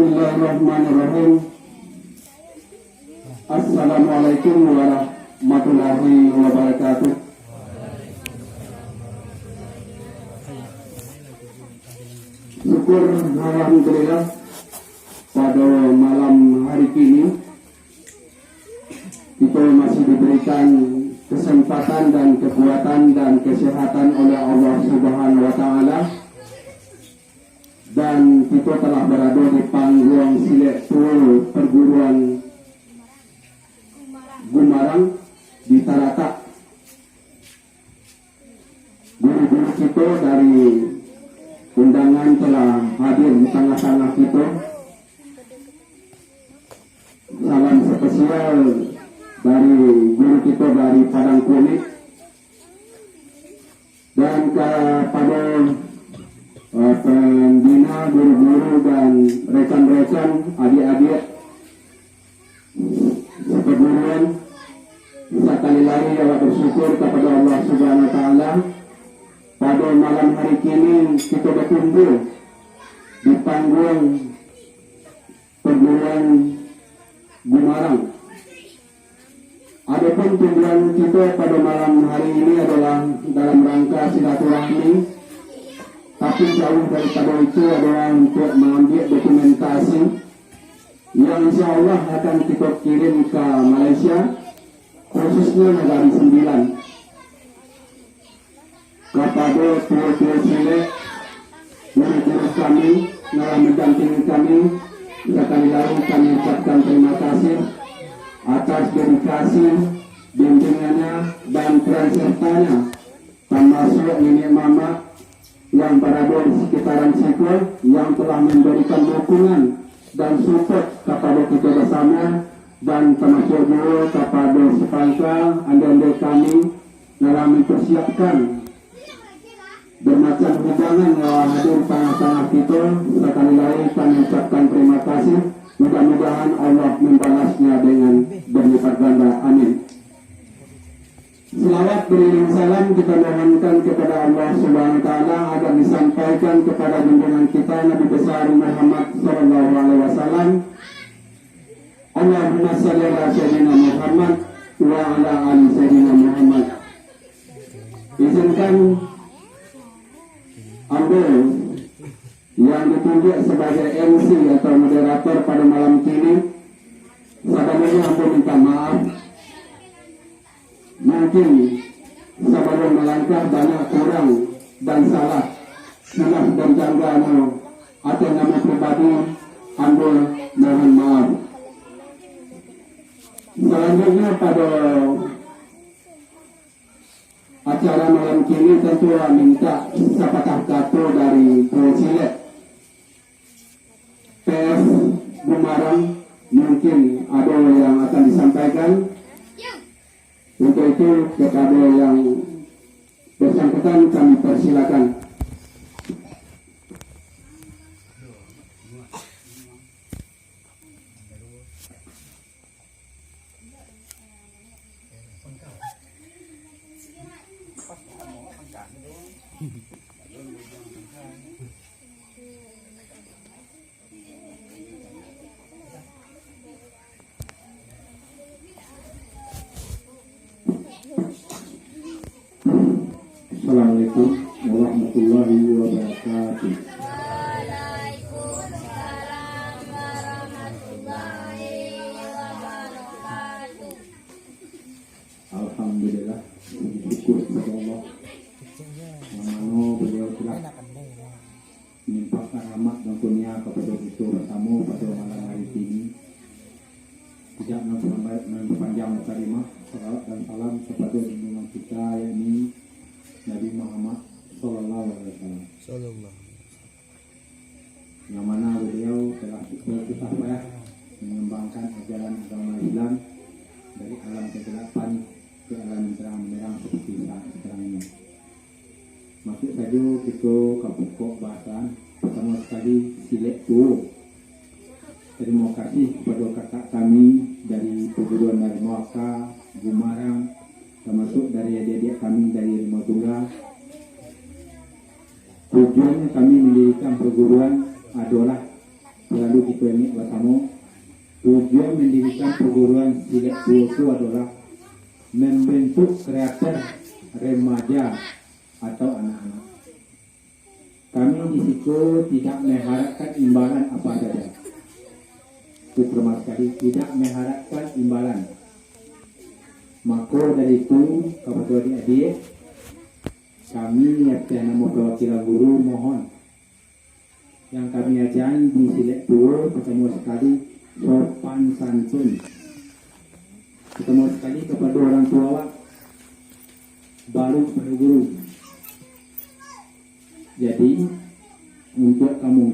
Bismillahirrahmanirrahim. Assalamualaikum warahmatullahi wabarakatuh. Syukur alhamdulillah pada malam hari ini kita masih diberikan kesempatan dan kekuatan dan kesehatan oleh Allah Subhanahu wa taala, dan kita telah berada di panggung silet perguruan Gumarang di Taratak. Guru-guru kita dari undangan telah hadir di tengah-tengah kita. Salam spesial dari guru kita dari Padang Kulit, dan kepada pembina, guru-guru dan rekan-rekan, adik-adik seperguruan. Sekali lagi Allah bersyukur kepada Allah Subhanahu wa taala pada malam hari ini kita berkumpul di panggung perguruan Gumarang. Adapun tujuan kita pada malam hari ini adalah dalam rangka silaturahmi, tapi jauh daripada itu adalah untuk mengambil dokumentasi yang insya Allah akan kita kirim ke Malaysia, khususnya negara 9, kepada tuan-tuan silet, guru-guru kami, dalam mendampingi kami. Sekali lagi kami ucapkan terima kasih atas dedikasi, bimbingannya dan peran sertanya, termasuk nenek mama yang berada di sekitaran situ yang telah memberikan dukungan dan support kepada kita bersama, dan termasuk juga kepada sepangka anda-anda kami dalam mempersiapkan bermacam hidangan yang hadir di tengah-tengah kita. Sekali lagi kami ucapkan terima kasih. Mudah-mudahan Allah membalasnya dengan berlipat ganda. Amin. Selawat beriring salam kita mohonkan kepada Allah Subhanahu wa taala agar disampaikan kepada junjungan kita Nabi besar Muhammad sallallahu alaihi wasallam. Allahumma shalli ala sayyidina Muhammad wa ala ali sayyidina Muhammad. Izinkan ambil yang ditunjuk sebagai MC atau moderator pada malam ini. Sebelumnya aku minta maaf, mungkin sebelum melangkah banyak kurang dan salah, silap dan janggal atau nama pribadi, ambil mohon maaf. Selanjutnya pada acara malam kini tentu minta sepatah kata dari Silet PS Gumarang, mungkin ada yang akan disampaikan. Untuk itu kepada yang bersangkutan kami persilakan. Assalamualaikum warahmatullahi wabarakatuh. Waalaikumsalam warahmatullahi wabarakatuh. Alhamdulillah, syukur kepada Allah yang mana beliau telah menimpakan rahmat dan kurnia kepada kita bersama pada malam hari ini. Tidak memperpanjang kalimah, salawat dan salam kepada junjungan kita yakni Nabi Muhammad sallallahu alaihi wasallam, yang mana beliau telah bersusah payah mengembangkan ajaran agama Islam dari alam kegelapan ke alam terang benderang seperti saat sekarang ini. Masuk saja kita ke pokok bahasan. Pertama sekali silet tu. Terima kasih kepada kakak kami dari perguruan dari Melaka, Gumarang, termasuk dari adik-adik kami dari Rimau Tunggal. Tujuannya kami mendirikan perguruan adalah selalu kita ingat bersama, tujuan mendirikan perguruan silat itu adalah membentuk karakter remaja atau anak-anak. Kami di situ tidak mengharapkan imbalan apa saja. Itu terima sekali, tidak mengharapkan imbalan. Maka dari itu, kepada adik-adik, kami yang nama perwakilan guru mohon yang kami ajar di silat dua pertama sekali sopan santun. Pertama sekali kepada orang tua awak, baru kepada guru. Jadi untuk kamu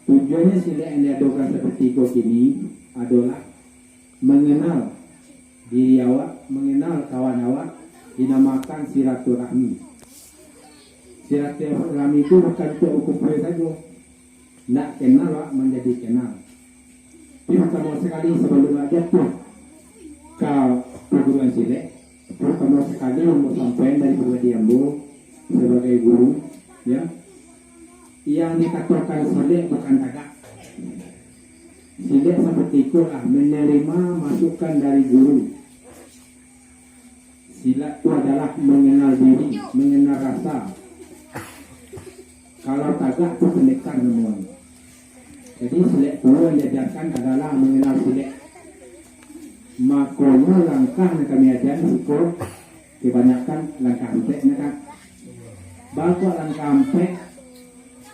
tujuannya silat yang diadakan seperti ini adalah mengenal diri awak, mengenal kawan awak, dinamakan silaturahmi. Silaturahmi itu bukan untuk ukuran saja. Nak kenal awak menjadi kenal. Tapi pertama sekali sebelum aja tu kau perguruan silat, pertama sekali untuk sampai dari pribadi ambo sebagai guru, ya, yang dikatakan silat bukan tagak. Silat seperti itulah menerima masukan dari guru. Silat itu adalah mengenal diri, mengenal rasa. Kalau tagak itu pendekar semua. Jadi silat itu yang diajarkan adalah mengenal silat. Makanya langkah yang kami ajar itu kebanyakan langkah empek, kan? Bapak langkah empek,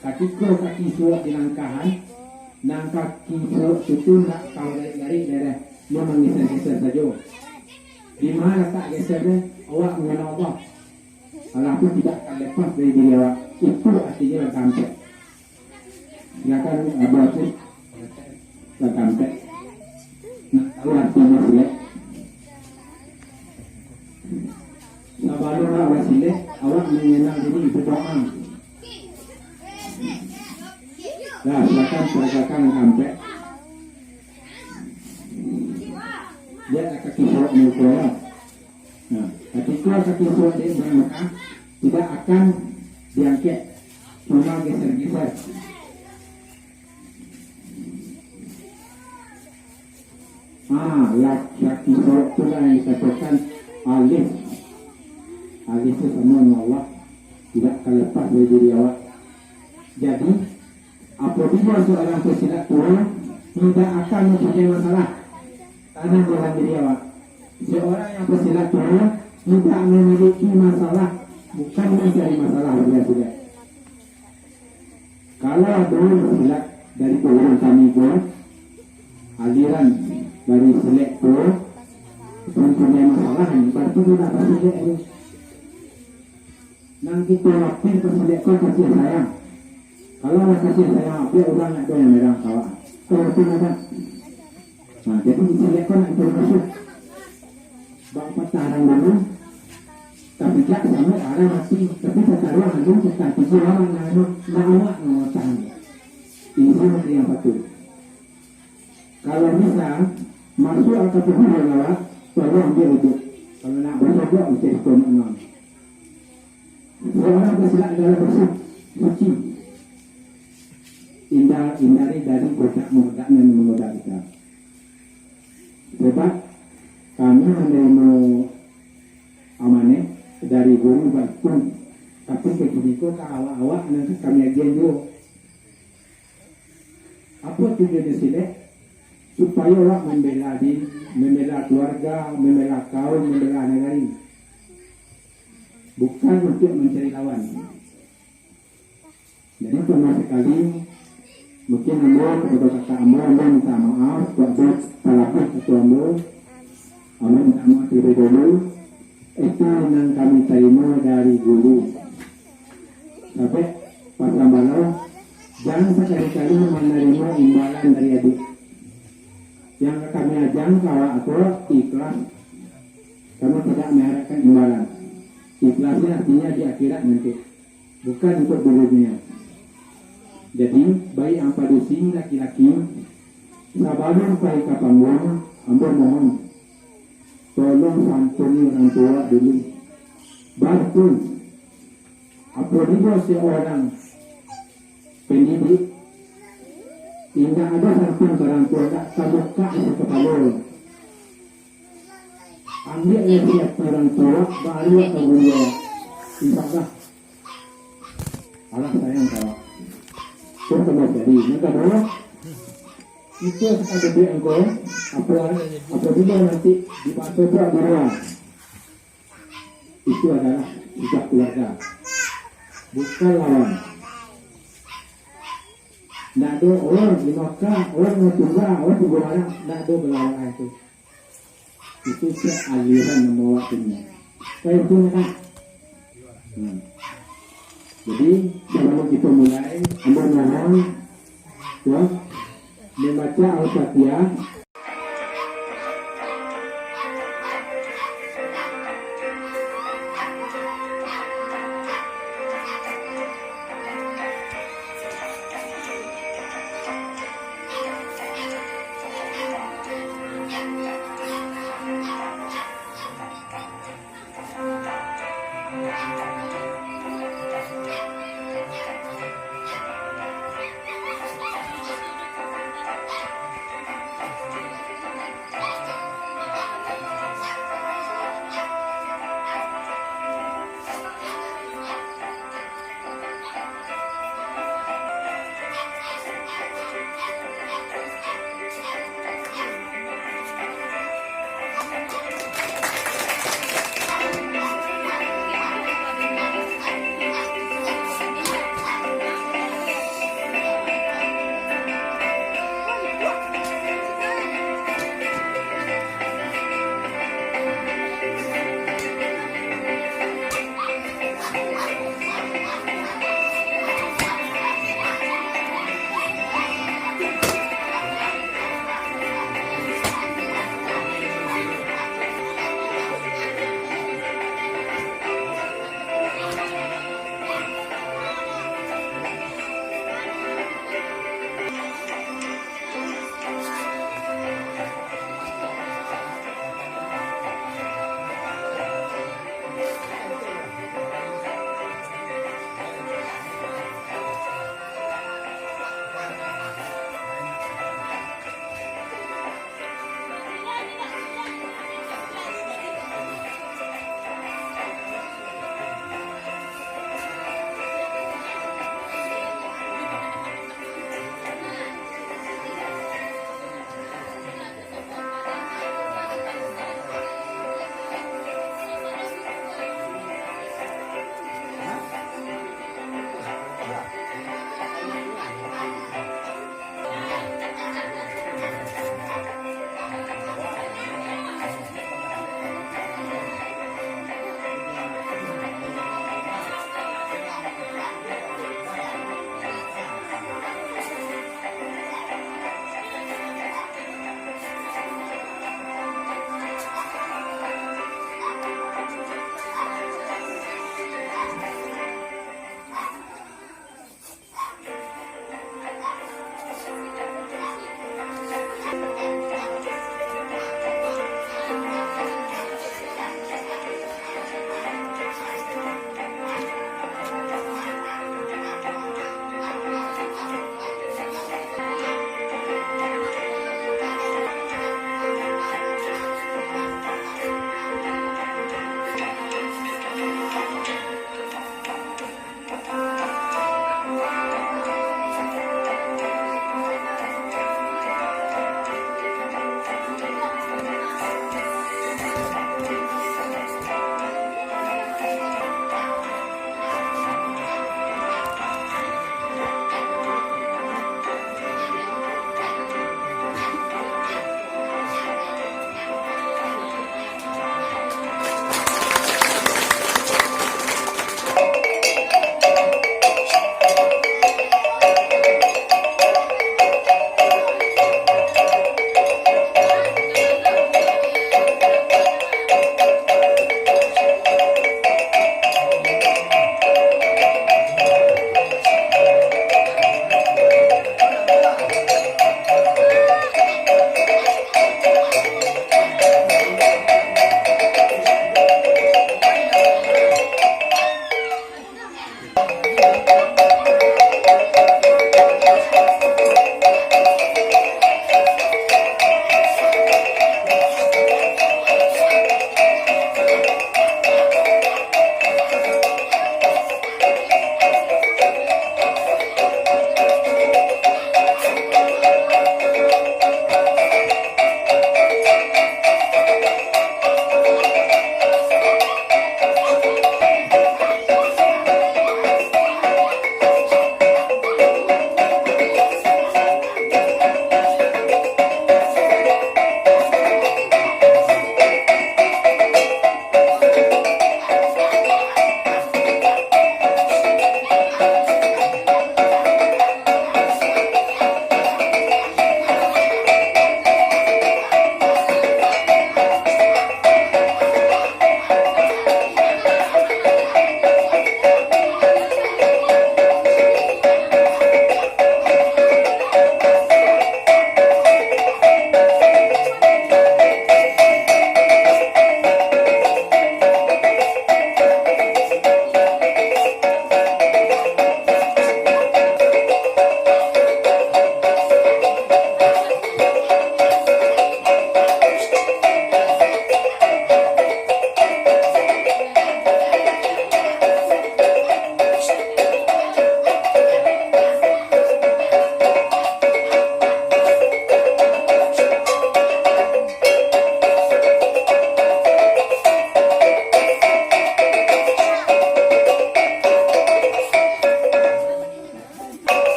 kaki suap di langkahan, nang kaki suap itu nak tahu dari dia menggeser-geser saja. Di mana tak gesernya, awak mengenal Allah. Allah itu tidak akan lepas dari diri awak. Itu artinya langkah empek. Silakan abah tu langkah empek. Nak tahu artinya silat. Sebelum awak silat, awak mengenal diri berdoa. Nah, silakan peragakan sampai. Dia kaki surat muka. Nah, ketika kaki surat dia berangkat, tidak akan diangkat, cuma geser-geser. Kaki surat itu yang dikatakan alif. Alif itu semua Allah tidak akan lepas dari diri awak. Jadi apabila seorang pesilat turun, tidak akan mempunyai masalah tanam dalam diri awak. Seorang yang pesilat turun tidak memiliki masalah, bukan mencari masalah dia sudah. Kalau dulu pesilat dari orang kami aliran dari silat mempunyai masalah, berarti tidak bersilat ini. Nanti waktu pesilat kasih sayang. Kalau nak kasih sayang, dia orang nak doa yang merah kawak. Kalau tu ada. Nah, jadi disilakan nak bermasuk. Bapa tarang dulu, tapi tak sama arah mati. Tapi taruh dulu kita tiga orang nak awak ngotang. Ini yang betul. Kalau bisa masuk atau pergi lewat, tolong dia duduk. Kalau nak berdoa mesti dikonon. Seorang bersilat adalah bersih, suci. Hindari dari godak yang menggoda kita. Sebab kami menerima amanah dari guru berpun, tapi begitu ke awak-awak nanti kami agen juga. Apa tujuan silat? Supaya awak membela diri, membela keluarga, membela kaum, membela negara ini. Bukan untuk mencari lawan. Jadi pertama sekali mungkin ambo kepada kakak ambo minta maaf buat salah ketua ambo minta maaf terlebih dahulu. Itu yang kami terima dari guru. Sampai pasang balau, jangan sekali-kali menerima imbalan dari adik. Yang kami ajar kalau aku ikhlas, kamu tidak mengharapkan imbalan. Ikhlasnya artinya di akhirat nanti, bukan untuk dunia. Jadi baik yang padusi laki-laki sabarun baik kapanggung, ambo mohon tolong santuni orang tua dulu. Baru apabila seorang pendidik Tidak ada satu orang tua tak terbuka di kepala. Ambil siap orang tua baru atau dia. InsyaAllah. Allah sayang kau. Kau kena jadi. Maka bahwa itu ada duit engkau. Apabila nanti dibantu berat di luar. Itu adalah sikap keluarga. Bukan lawan. Tidak ada orang di Makkah, orang mau tunggu, orang tunggu mana, tidak ada berlawan itu. Itu aliran membawa dunia. Saya itu kan. Jadi sebelum kita mulai, anda mohon, ya, membaca Al-Fatihah.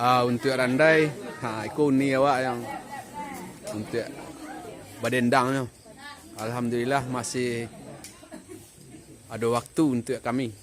Untuk randai, ikut ni awak yang untuk badendangnya. Alhamdulillah masih ada waktu untuk kami.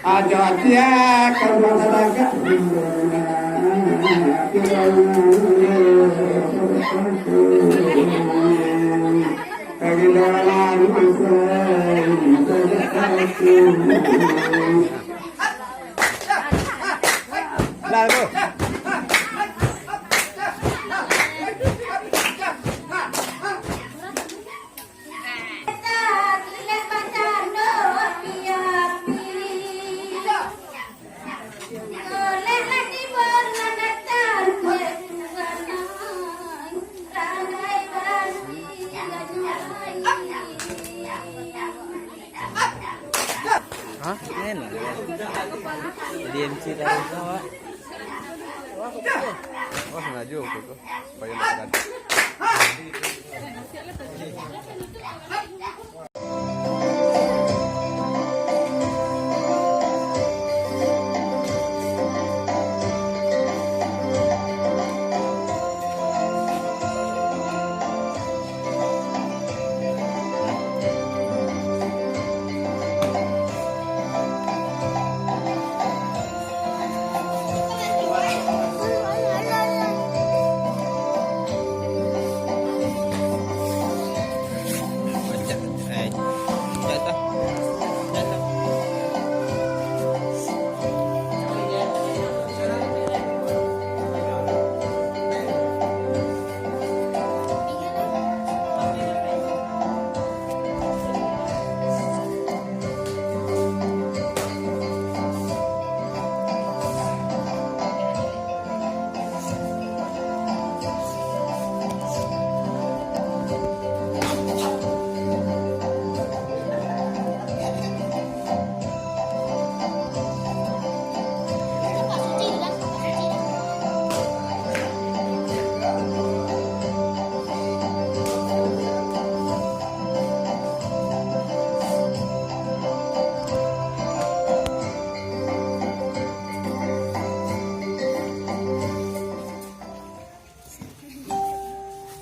Ada dia kalau masyarakat Lalu. Hah? Enak ya. Jadi MC tahu sama. Oh, sengaja waktu itu. Supaya nggak ada.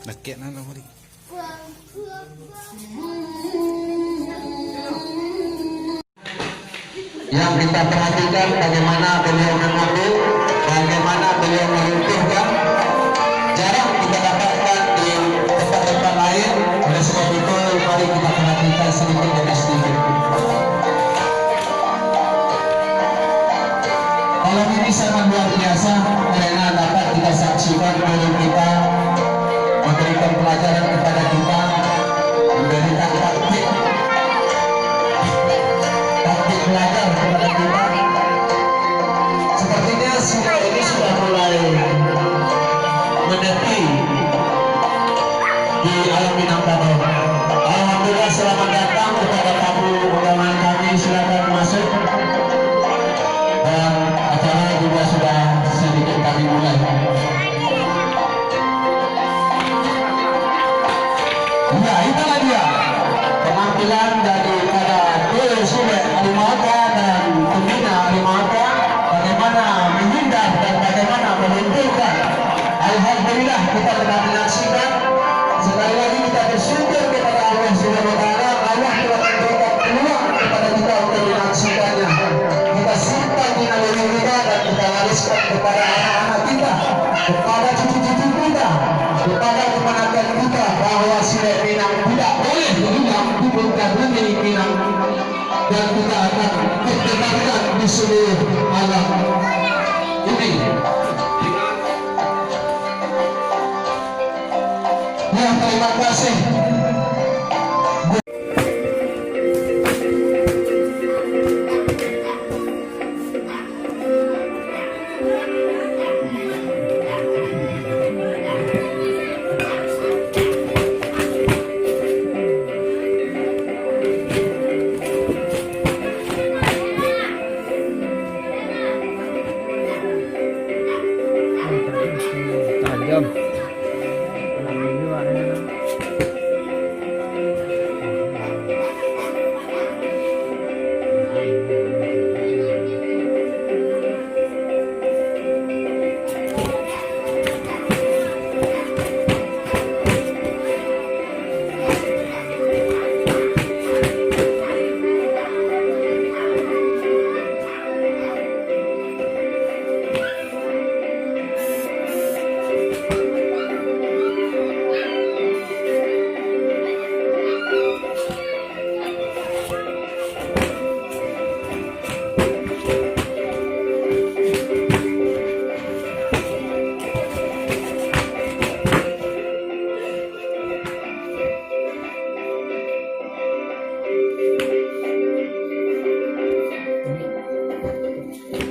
Nakik nana mari. Yang kita perhatikan bagaimana beliau mengambil, bagaimana beliau meruntuhkan, jarang kita dapatkan di tempat-tempat lain. Oleh sebab itu, mari kita perhatikan sedikit demi sedikit. Kalau ini sangat luar biasa karena dapat kita saksikan guru kita memberikan pelajaran kepada kita, memberikan taktik belajar kepada kita. Sepertinya semua ini sudah mulai menepi di alam Minangkabau. Alhamdulillah, selamat datang kepada tamu undangan kami. Silakan masuk. Dan acara juga sudah sedikit kami mulai. Ya, itulah dia penampilan daripada Solok Alimaka dan Pembina Alimaka, bagaimana menghindar dan bagaimana melumpuhkan. Alhamdulillah kita telah menyaksikan. Sekali lagi kita bersyukur kepada Allah Subhanahu wa taala. Allah telah memberikan peluang kepada kita untuk menyaksikannya. Kita simpan di naluri kita dan kita wariskan kepada anak-anak kita, kepada cucu-cucu kita, kepada keponakan kita, bahwa Solok Minang tidak boleh hilang di muka bumi Minang, dan kita akan perkenalkan di seluruh alam ini. Ya, terima kasih. Tajam. Amin.